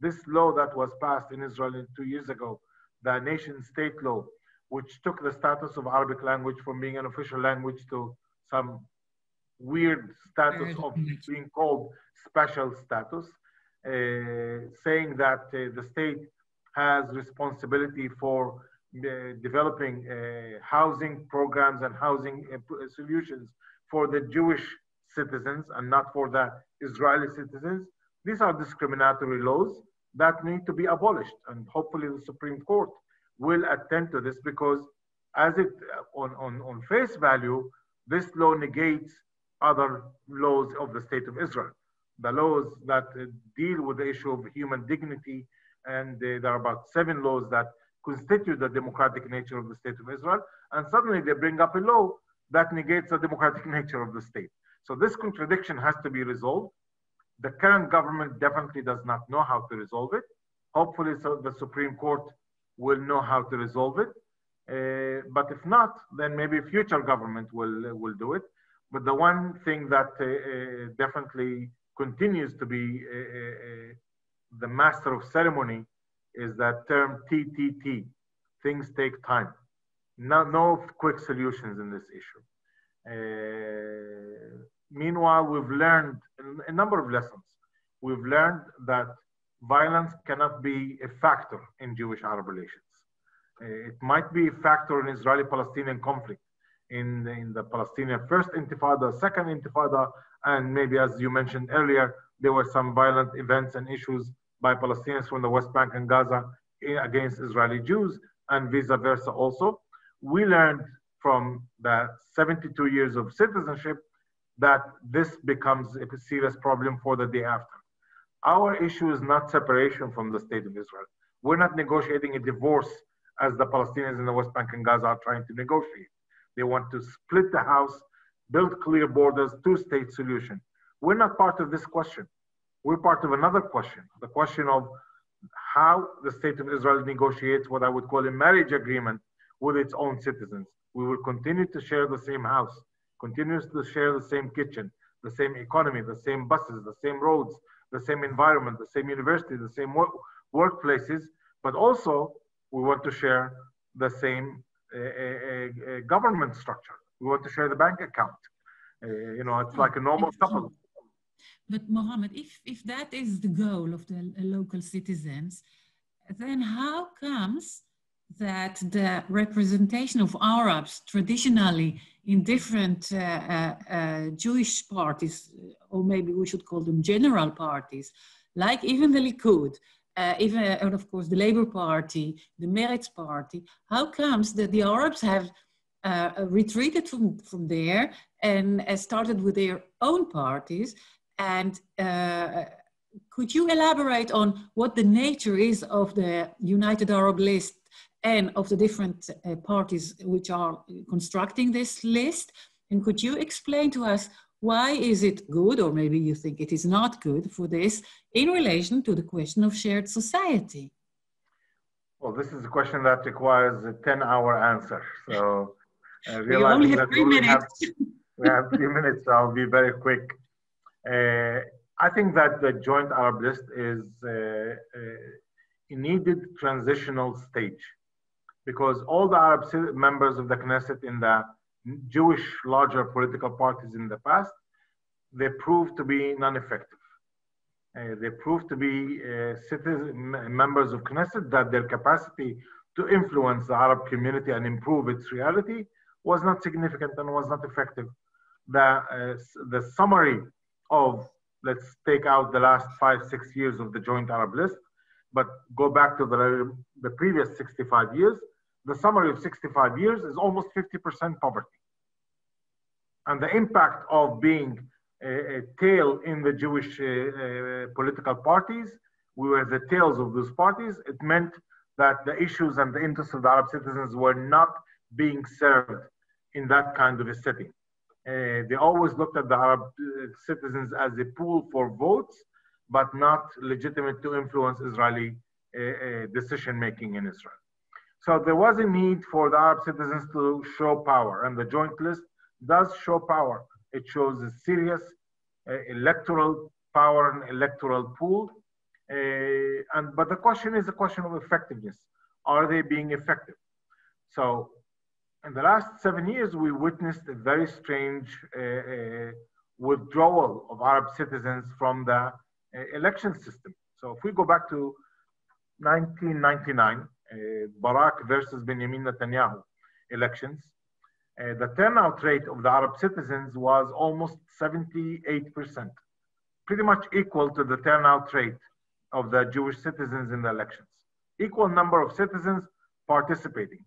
This law that was passed in Israel 2 years ago, the nation state law, which took the status of Arabic language from being an official language to some weird status of being called special status, saying that the state has responsibility for developing housing programs and housing solutions for the Jewish citizens and not for the Israeli citizens. These are discriminatory laws that need to be abolished, and hopefully the Supreme Court will attend to this, because as it on face value, this law negates other laws of the State of Israel. The laws that deal with the issue of human dignity, and there are about 7 laws that constitute the democratic nature of the State of Israel, and suddenly they bring up a law that negates the democratic nature of the state. So this contradiction has to be resolved. The current government definitely does not know how to resolve it. Hopefully the Supreme Court will know how to resolve it. But if not, then maybe future government will do it. But the one thing that definitely continues to be the master of ceremony is that term TTT. Things take time. No quick solutions in this issue. Meanwhile, we've learned a number of lessons. We've learned that violence cannot be a factor in Jewish-Arab relations. It might be a factor in Israeli-Palestinian conflict, in the Palestinian First Intifada, Second Intifada, and maybe, as you mentioned earlier, there were some violent events and issues by Palestinians from the West Bank and Gaza against Israeli Jews, and vice versa also. We learned from the 72 years of citizenship that this becomes a serious problem for the day after. Our issue is not separation from the State of Israel. We're not negotiating a divorce as the Palestinians in the West Bank and Gaza are trying to negotiate. They want to split the house, build clear borders, two-state solution. We're not part of this question. We're part of another question, the question of how the State of Israel negotiates what I would call a marriage agreement with its own citizens. We will continue to share the same house, continue to share the same kitchen, the same economy, the same buses, the same roads, the same environment, the same university, the same workplaces, but also we want to share the same government structure. We want to share the bank account. It's like a normal couple. But Mohammed, if that is the goal of the local citizens, then how comes that the representation of Arabs traditionally in different Jewish parties, or maybe we should call them general parties, like even the Likud, and of course the Labour Party, the Meretz Party, how comes that the Arabs have retreated from there and started with their own parties? And could you elaborate on what the nature is of the United Arab List and of the different parties which are constructing this list? And could you explain to us Why is it good, or maybe you think it is not good for this, in relation to the question of shared society? Well, this is a question that requires a 10-hour answer. So We only realizing have that 3 minutes. we have 3 minutes, so I'll be very quick. I think that the Joint Arab List is a needed transitional stage, because all the Arab members of the Knesset in the Jewish larger political parties in the past, they proved to be non-effective. They proved to be members of Knesset that their capacity to influence the Arab community and improve its reality was not significant and was not effective. The summary of, let's take out the last 5-6 years of the Joint Arab List, but go back to the previous 65 years, the summary of 65 years is almost 50% poverty. And the impact of being a tail in the Jewish political parties, we were the tails of those parties. It meant that the issues and the interests of the Arab citizens were not being served in that kind of a setting. They always looked at the Arab citizens as a pool for votes, but not legitimate to influence Israeli decision-making in Israel. So there was a need for the Arab citizens to show power, and the Joint List does show power. It shows a serious electoral power and electoral pool. But the question is a question of effectiveness. Are they being effective? So in the last 7 years, we witnessed a very strange withdrawal of Arab citizens from the election system. So if we go back to 1999, Barak versus Benjamin Netanyahu elections, the turnout rate of the Arab citizens was almost 78%, pretty much equal to the turnout rate of the Jewish citizens in the elections. Equal number of citizens participating.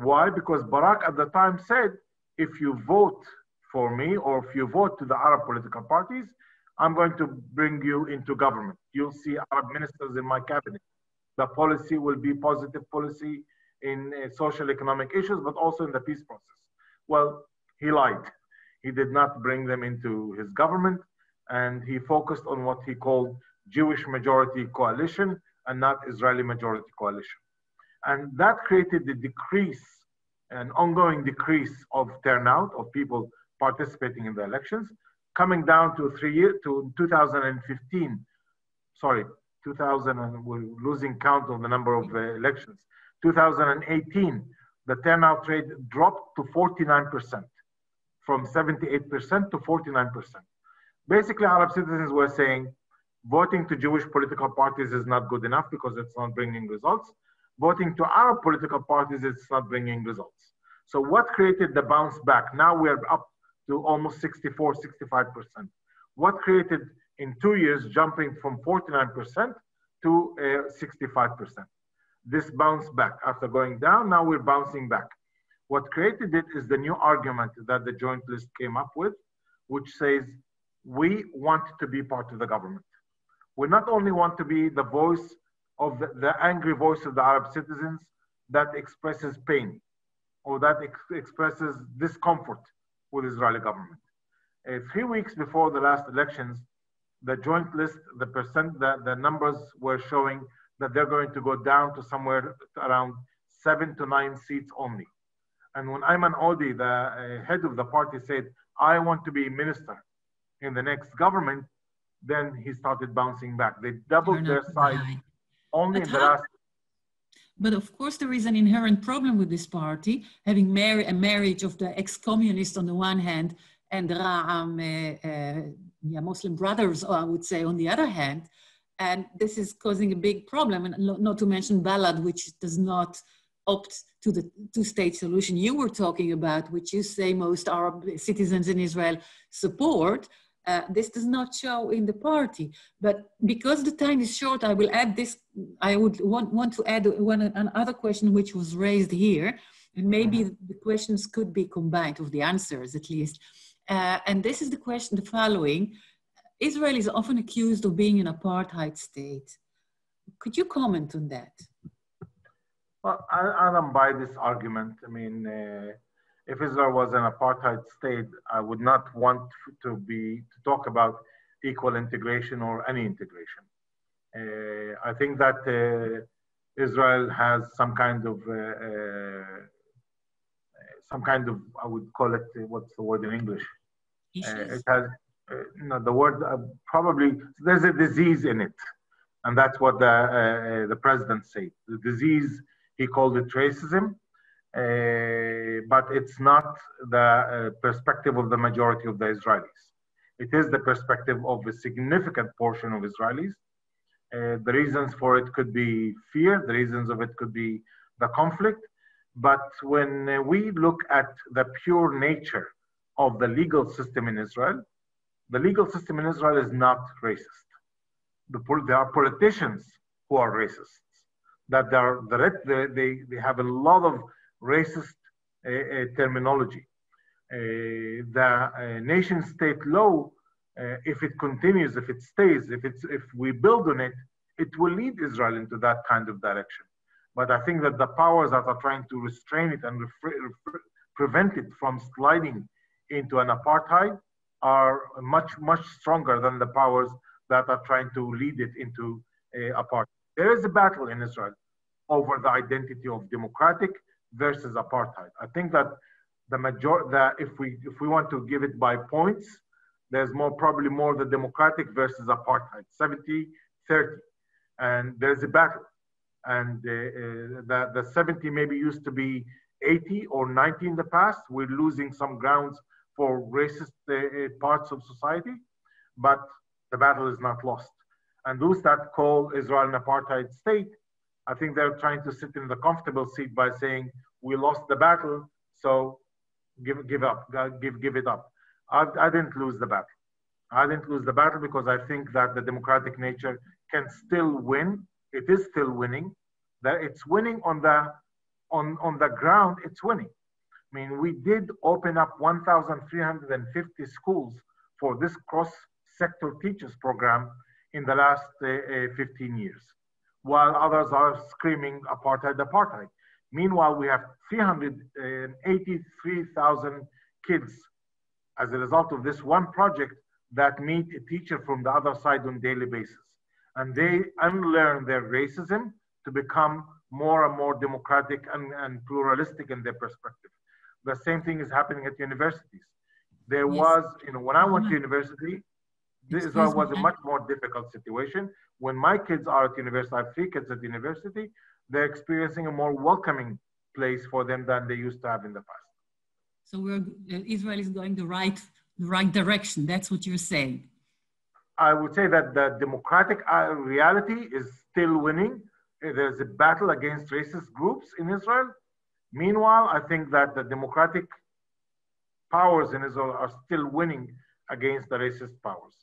Why? Because Barak at the time said, if you vote for me or if you vote to the Arab political parties, I'm going to bring you into government. You'll see Arab ministers in my cabinet. The policy will be positive policy in social economic issues, but also in the peace process. Well, he lied. He did not bring them into his government, and he focused on what he called Jewish majority coalition and not Israeli majority coalition. And that created the decrease, an ongoing decrease of turnout of people participating in the elections, coming down to 2015, sorry, 2000, and we're losing count of the number of elections. 2018, the turnout rate dropped to 49%, from 78% to 49%. Basically, Arab citizens were saying, voting to Jewish political parties is not good enough because it's not bringing results. Voting to Arab political parties is not bringing results. So what created the bounce back? Now we're up to almost 64, 65%. What created in 2 years jumping from 49% to 65%? This bounce back after going down, now we're bouncing back. What created it is the new argument that the Joint List came up with, which says, we want to be part of the government. We not only want to be the voice of the angry voice of the Arab citizens that expresses pain or that expresses discomfort with the Israeli government. 3 weeks before the last elections, the Joint List, the numbers were showing that they're going to go down to somewhere around 7 to 9 seats only. And when Ayman Odi, the head of the party, said, I want to be minister in the next government, then he started bouncing back. They doubled their size only in the last. But of course, there is an inherent problem with this party, having a marriage of the ex-communist on the one hand and Ra'am, Muslim Brothers, I would say, on the other hand. And this is causing a big problem, and not to mention Balad, which does not opt to the two-state solution you were talking about, which you say most Arab citizens in Israel support. This does not show in the party. But because the time is short, I will add this. I would want to add another question which was raised here, and maybe the questions could be combined, of the answers at least. And this is the question, the following. Israel is often accused of being an apartheid state. Could you comment on that? Well, I don't buy this argument. I mean, if Israel was an apartheid state, I would not want to talk about equal integration or any integration. I think that Israel has some kind of, I would call it, what's the word in English? It has, no, the word probably, there's a disease in it. And that's what the president said. The disease, he called it racism, but it's not the perspective of the majority of the Israelis. It is the perspective of a significant portion of Israelis. The reasons for it could be fear, the reasons of it could be the conflict. But when we look at the pure nature of the legal system in Israel, the legal system in Israel is not racist. There are politicians who are racists. That they have a lot of racist terminology. The nation state law, if it continues, if it stays, if we build on it, it will lead Israel into that kind of direction. But I think that the powers that are trying to restrain it and prevent it from sliding into an apartheid are much, much stronger than the powers that are trying to lead it into apartheid. There is a battle in Israel over the identity of democratic versus apartheid. I think that if we want to give it by points, there's probably more the democratic versus apartheid, 70-30, and there's a battle. And the 70 maybe used to be 80 or 90 in the past. We're losing some grounds for racist parts of society, but the battle is not lost. And those that call Israel an apartheid state, I think they're trying to sit in the comfortable seat by saying, we lost the battle, so give it up. I didn't lose the battle. I didn't lose the battle because I think that the democratic nature can still win. It is still winning. That it's winning on the ground, it's winning. I mean, we did open up 1,350 schools for this cross-sector teachers program in the last 15 years, while others are screaming apartheid, apartheid. Meanwhile, we have 383,000 kids as a result of this one project that meet a teacher from the other side on a daily basis. And they unlearn their racism to become more and more democratic and pluralistic in their perspective. The same thing is happening at universities. There was, when I went to university, Israel was a much more difficult situation. When my kids are at university, I have 3 kids at university, they're experiencing a more welcoming place for them than they used to have in the past. So Israel is going the right direction. That's what you're saying. I would say that the democratic reality is still winning. There's a battle against racist groups in Israel. Meanwhile, I think that the democratic powers in Israel are still winning against the racist powers.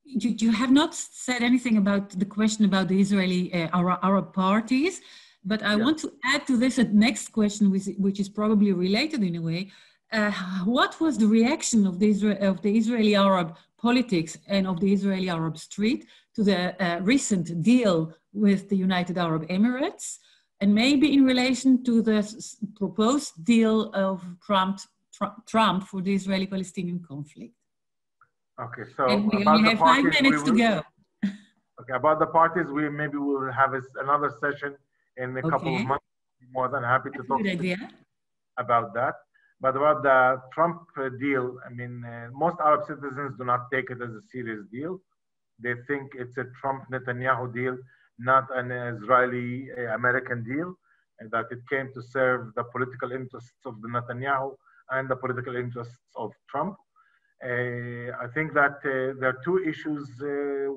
You have not said anything about the question about the Israeli Arab parties, but I want to add to this a next question, which is probably related in a way. What was the reaction of the Israeli Arab politics and of the Israeli Arab street to the recent deal with the United Arab Emirates, and maybe in relation to the proposed deal of Trump for the Israeli-Palestinian conflict? Okay, so and we only have 5 minutes to go. Okay, about the parties, maybe we'll have another session in a couple of months. More than happy to talk about that. But about the Trump deal, I mean, most Arab citizens do not take it as a serious deal. They think it's a Trump-Netanyahu deal, not an Israeli-American deal, and that it came to serve the political interests of the Netanyahu and the political interests of Trump. I think that there are 2 issues,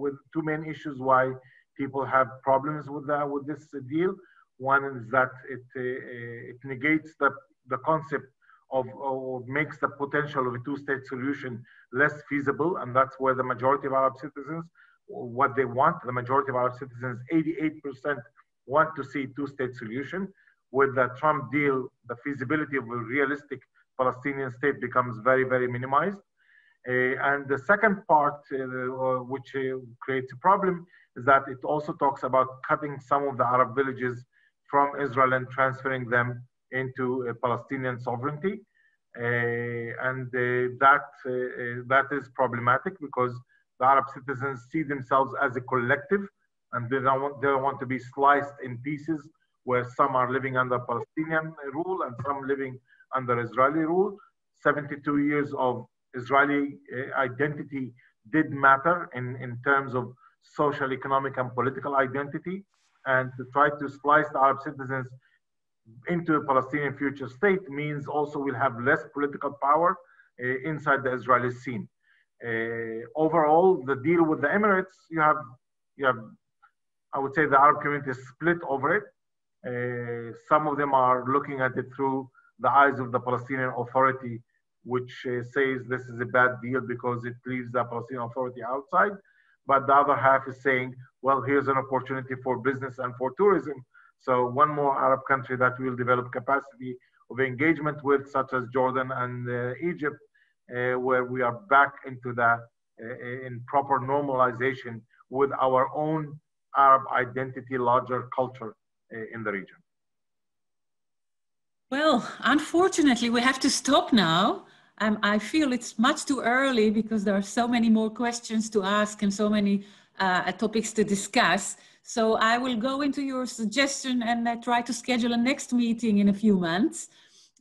with 2 main issues why people have problems with this deal. One is that it negates the concept or makes the potential of a 2-state solution less feasible, and that's where the majority of Arab citizens, what they want, the majority of Arab citizens, 88% want to see a 2-state solution. With the Trump deal, the feasibility of a realistic Palestinian state becomes very, very minimized. And the second part, which creates a problem, is that it also talks about cutting some of the Arab villages from Israel and transferring them into Palestinian sovereignty. That is problematic because the Arab citizens see themselves as a collective, and they don't want to be sliced in pieces where some are living under Palestinian rule and some living under Israeli rule. 72 years of Israeli identity did matter in terms of social, economic, and political identity. And to try to slice the Arab citizens into a Palestinian future state means also we'll have less political power inside the Israeli scene. Overall, the deal with the Emirates, you have, I would say the Arab community is split over it. Some of them are looking at it through the eyes of the Palestinian Authority, which says this is a bad deal because it leaves the Palestinian Authority outside. But the other half is saying, well, here's an opportunity for business and for tourism. So one more Arab country that will develop capacity of engagement with, such as Jordan and Egypt, where we are back into the in proper normalization with our own Arab identity, larger culture in the region. Well, unfortunately, we have to stop now. I feel it's much too early because there are so many more questions to ask and so many topics to discuss. So I will go into your suggestion and try to schedule a next meeting in a few months.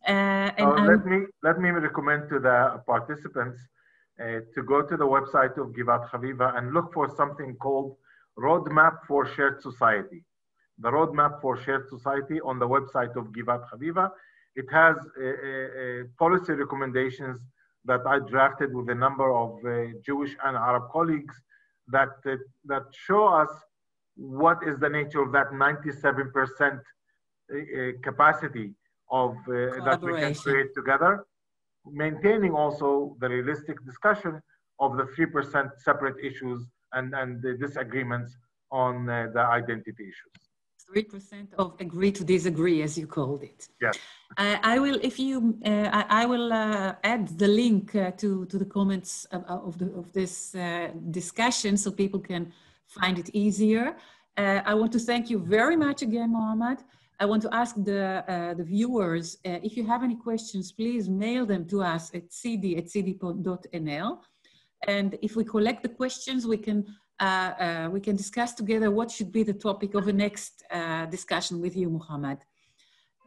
Let me recommend to the participants to go to the website of Givat Haviva and look for something called Roadmap for Shared Society. The Roadmap for Shared Society on the website of Givat Haviva. It has policy recommendations that I drafted with a number of Jewish and Arab colleagues that show us what is the nature of that 97% capacity of that we can create together, maintaining also the realistic discussion of the 3% separate issues and the disagreements on the identity issues. 3% of agree to disagree, as you called it. Yes. I will, if you, I will add the link to the comments of this discussion so people can find it easier. I want to thank you very much again, Mohammad. I want to ask the viewers, if you have any questions, please mail them to us at cidi@cidi.nl. And if we collect the questions, we can discuss together what should be the topic of the next discussion with you, Mohammad.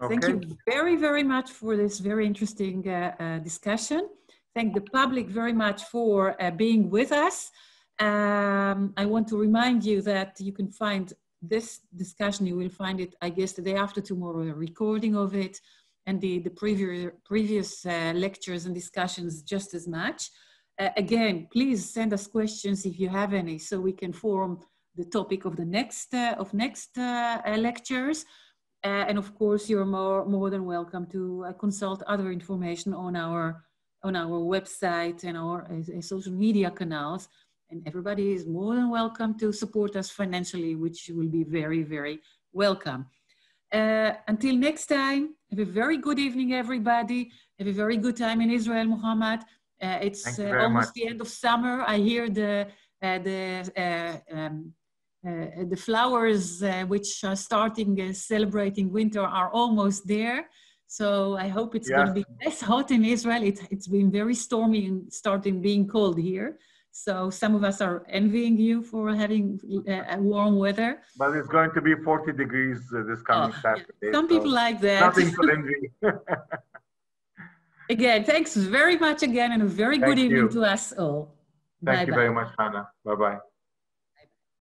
Okay. Thank you very, very much for this very interesting discussion. Thank the public very much for being with us. I want to remind you that you can find this discussion, you will find it, I guess, the day after tomorrow, a recording of it, and the previous lectures and discussions just as much. Again, please send us questions if you have any, so we can form the topic of the next lectures. And of course, you're more than welcome to consult other information on our website and our social media canals. And everybody is more than welcome to support us financially, which will be very, very welcome. Until next time, have a very good evening, everybody. Have a very good time in Israel, Mohammad. It's almost the end of summer. I hear the flowers which are starting celebrating winter are almost there. So I hope it's going to be less hot in Israel. It's been very stormy and starting being cold here. So some of us are envying you for having warm weather. But it's going to be 40 degrees this coming Saturday. Some people like that. Nothing to envy. Again, thanks very much again, and a very good evening to us all. Thank you very much, Hannah. Bye-bye.